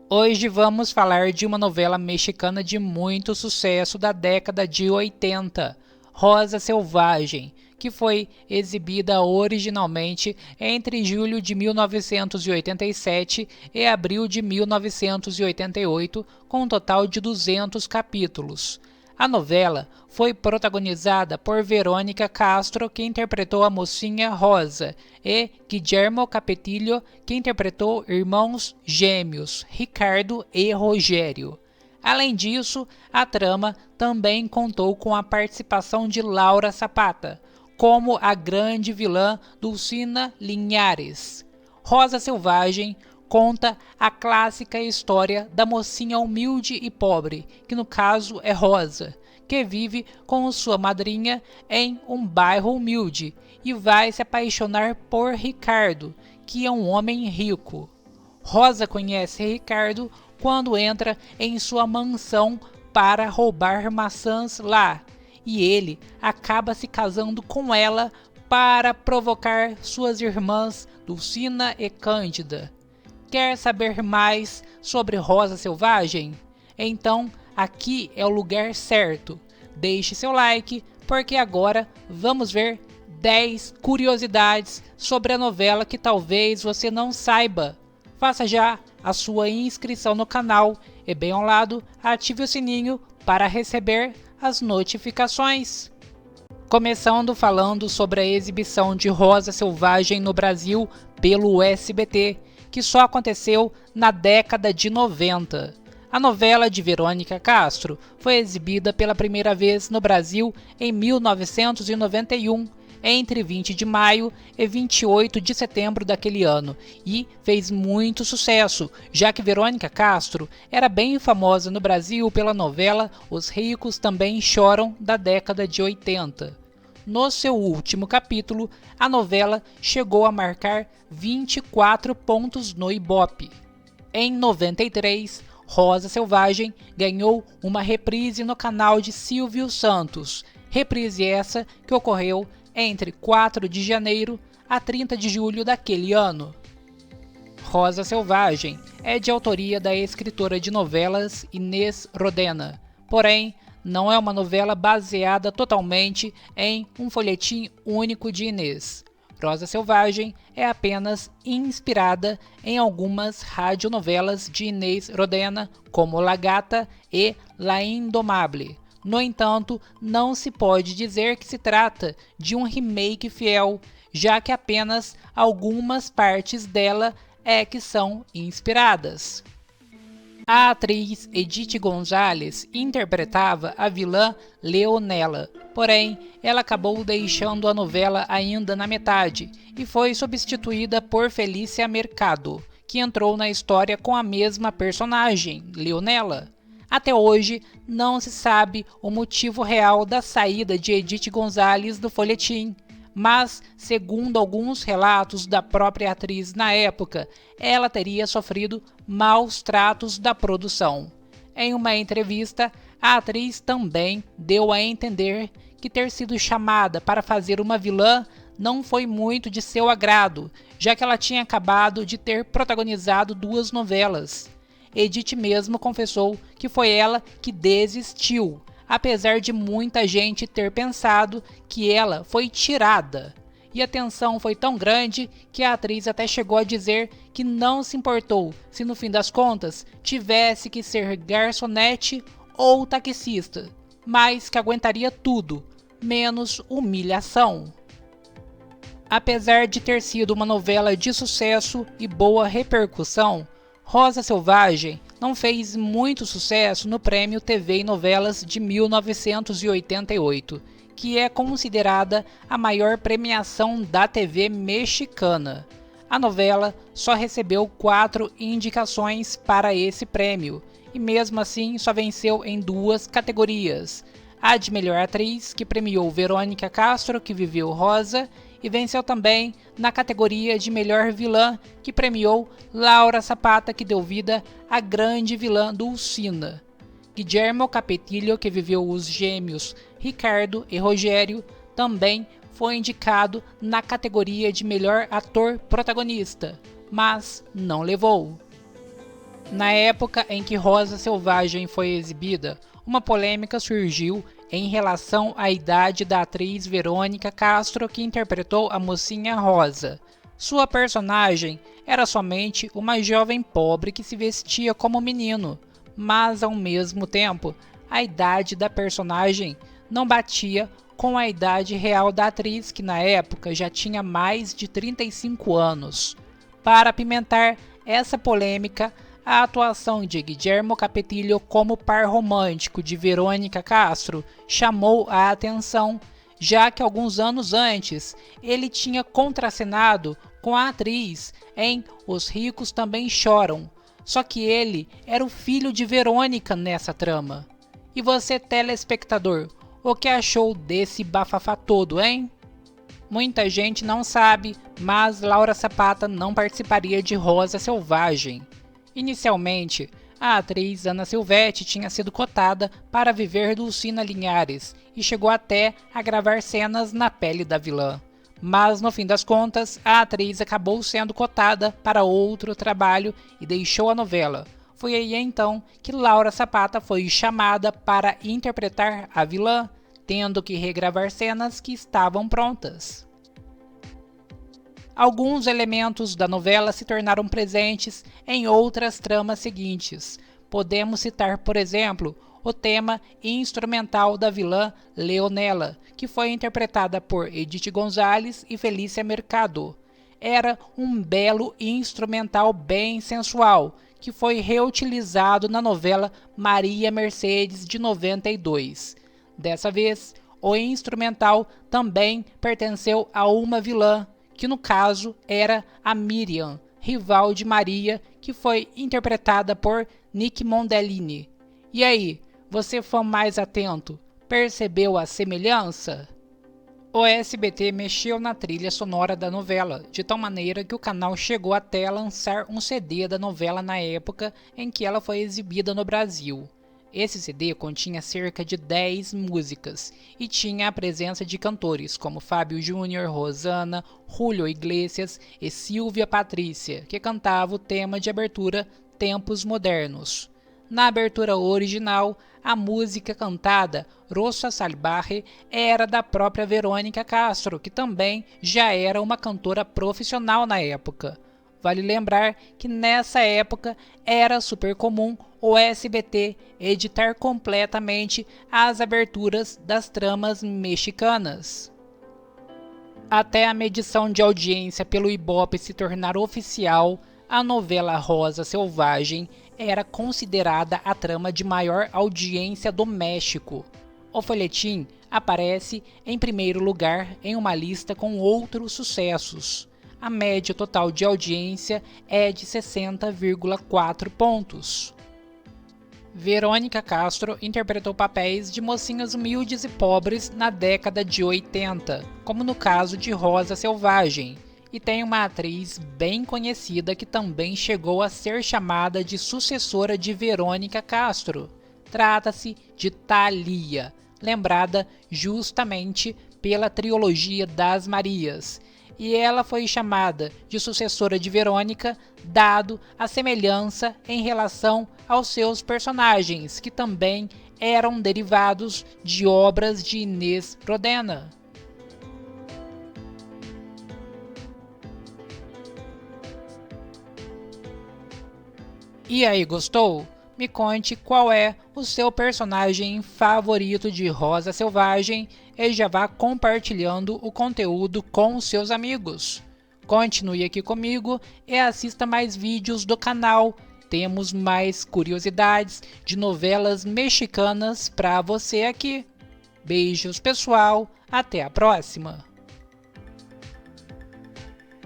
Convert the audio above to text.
Hoje vamos falar de uma novela mexicana de muito sucesso da década de 80, Rosa Selvagem, que foi exibida originalmente entre julho de 1987 e abril de 1988, com um total de 200 capítulos. A novela foi protagonizada por Verônica Castro, que interpretou a mocinha Rosa, e Guillermo Capetillo, que interpretou irmãos gêmeos Ricardo e Rogério. Além disso, a trama também contou com a participação de Laura Zapata, como a grande vilã Dulcina Linhares. Rosa Selvagem conta a clássica história da mocinha humilde e pobre, que no caso é Rosa, que vive com sua madrinha em um bairro humilde e vai se apaixonar por Ricardo, que é um homem rico. Rosa conhece Ricardo quando entra em sua mansão para roubar maçãs lá, e ele acaba se casando com ela para provocar suas irmãs Dulcina e Cândida. Quer saber mais sobre Rosa Selvagem? Então aqui é o lugar certo. Deixe seu like, porque agora vamos ver 10 curiosidades sobre a novela que talvez você não saiba. Faça já a sua inscrição no canal e, bem ao lado, ative o sininho para receber as notificações. Começando falando sobre a exibição de Rosa Selvagem no Brasil pelo SBT, que só aconteceu na década de 90. A novela de Verônica Castro foi exibida pela primeira vez no Brasil em 1991, entre 20 de maio e 28 de setembro daquele ano, e fez muito sucesso, já que Verônica Castro era bem famosa no Brasil pela novela Os Ricos Também Choram, da década de 80. No seu último capítulo, a novela chegou a marcar 24 pontos no Ibope. Em 93, Rosa Selvagem ganhou uma reprise no canal de Silvio Santos, reprise essa que ocorreu entre 4 de janeiro a 30 de julho daquele ano. Rosa Selvagem é de autoria da escritora de novelas Inês Rodena, porém não é uma novela baseada totalmente em um folhetim único de Inês. Rosa Selvagem é apenas inspirada em algumas radionovelas de Inês Rodena, como La Gata e La Indomable. No entanto, não se pode dizer que se trata de um remake fiel, já que apenas algumas partes dela é que são inspiradas. A atriz Edith Gonzalez interpretava a vilã Leonela, porém ela acabou deixando a novela ainda na metade e foi substituída por Felícia Mercado, que entrou na história com a mesma personagem, Leonela. Até hoje não se sabe o motivo real da saída de Edith Gonzalez do folhetim, mas, segundo alguns relatos da própria atriz na época, ela teria sofrido maus tratos da produção. Em uma entrevista, a atriz também deu a entender que ter sido chamada para fazer uma vilã não foi muito de seu agrado, já que ela tinha acabado de ter protagonizado 2 novelas. Edith mesmo confessou que foi ela que desistiu, apesar de muita gente ter pensado que ela foi tirada. E a tensão foi tão grande que a atriz até chegou a dizer que não se importou se no fim das contas tivesse que ser garçonete ou taxista, mas que aguentaria tudo, menos humilhação. Apesar de ter sido uma novela de sucesso e boa repercussão, Rosa Selvagem não fez muito sucesso no Prêmio TV e Novelas de 1988, que é considerada a maior premiação da TV mexicana. A novela só recebeu 4 indicações para esse prêmio, e mesmo assim só venceu em 2 categorias: a de melhor atriz, que premiou Verônica Castro, que viveu Rosa, e venceu também na categoria de melhor vilã, que premiou Laura Zapata, que deu vida à grande vilã Dulcina. Guillermo Capetillo, que viveu os gêmeos Ricardo e Rogério, também foi indicado na categoria de melhor ator protagonista, mas não levou. Na época em que Rosa Selvagem foi exibida, uma polêmica surgiu em relação à idade da atriz Verônica Castro, que interpretou a mocinha Rosa. Sua personagem era somente uma jovem pobre que se vestia como menino, mas ao mesmo tempo, a idade da personagem não batia com a idade real da atriz, que na época já tinha mais de 35 anos. Para apimentar essa polêmica, a atuação de Guillermo Capetillo como par romântico de Verônica Castro chamou a atenção, já que alguns anos antes ele tinha contracenado com a atriz em Os Ricos Também Choram, só que ele era o filho de Verônica nessa trama. E você, telespectador, o que achou desse bafafá todo, hein? Muita gente não sabe, mas Laura Zapata não participaria de Rosa Selvagem. Inicialmente, a atriz Ana Silvetti tinha sido cotada para viver Dulcina Linhares e chegou até a gravar cenas na pele da vilã. Mas no fim das contas, a atriz acabou sendo cotada para outro trabalho e deixou a novela. Foi aí então que Laura Zapata foi chamada para interpretar a vilã, tendo que regravar cenas que estavam prontas. Alguns elementos da novela se tornaram presentes em outras tramas seguintes. Podemos citar, por exemplo, o tema instrumental da vilã Leonela, que foi interpretada por Edith Gonzalez e Felícia Mercado. Era um belo instrumental bem sensual, que foi reutilizado na novela Maria Mercedes de 92. Dessa vez, o instrumental também pertenceu a uma vilã, que no caso era a Miriam, rival de Maria, que foi interpretada por Nick Mondellini. E aí, você fã mais atento, percebeu a semelhança? O SBT mexeu na trilha sonora da novela, de tal maneira que o canal chegou até a lançar um CD da novela na época em que ela foi exibida no Brasil. Esse CD continha cerca de 10 músicas e tinha a presença de cantores como Fábio Júnior, Rosana, Julio Iglesias e Silvia Patrícia, que cantava o tema de abertura Tempos Modernos. Na abertura original, a música cantada Rosa Salvaje era da própria Verônica Castro, que também já era uma cantora profissional na época. Vale lembrar que nessa época era super comum o SBT editar completamente as aberturas das tramas mexicanas. Até a medição de audiência pelo Ibope se tornar oficial, a novela Rosa Selvagem era considerada a trama de maior audiência do México. O folhetim aparece em primeiro lugar em uma lista com outros sucessos. A média total de audiência é de 60,4 pontos. Verônica Castro interpretou papéis de mocinhas humildes e pobres na década de 80, como no caso de Rosa Selvagem, e tem uma atriz bem conhecida que também chegou a ser chamada de sucessora de Verônica Castro. Trata-se de Thalia, lembrada justamente pela trilogia das Marias, e ela foi chamada de sucessora de Verônica, dado a semelhança em relação aos seus personagens, que também eram derivados de obras de Inês Rodena. E aí, gostou? Me conte qual é o seu personagem favorito de Rosa Selvagem e já vá compartilhando o conteúdo com os seus amigos. Continue aqui comigo e assista mais vídeos do canal. Temos mais curiosidades de novelas mexicanas para você aqui. Beijos, pessoal. Até a próxima.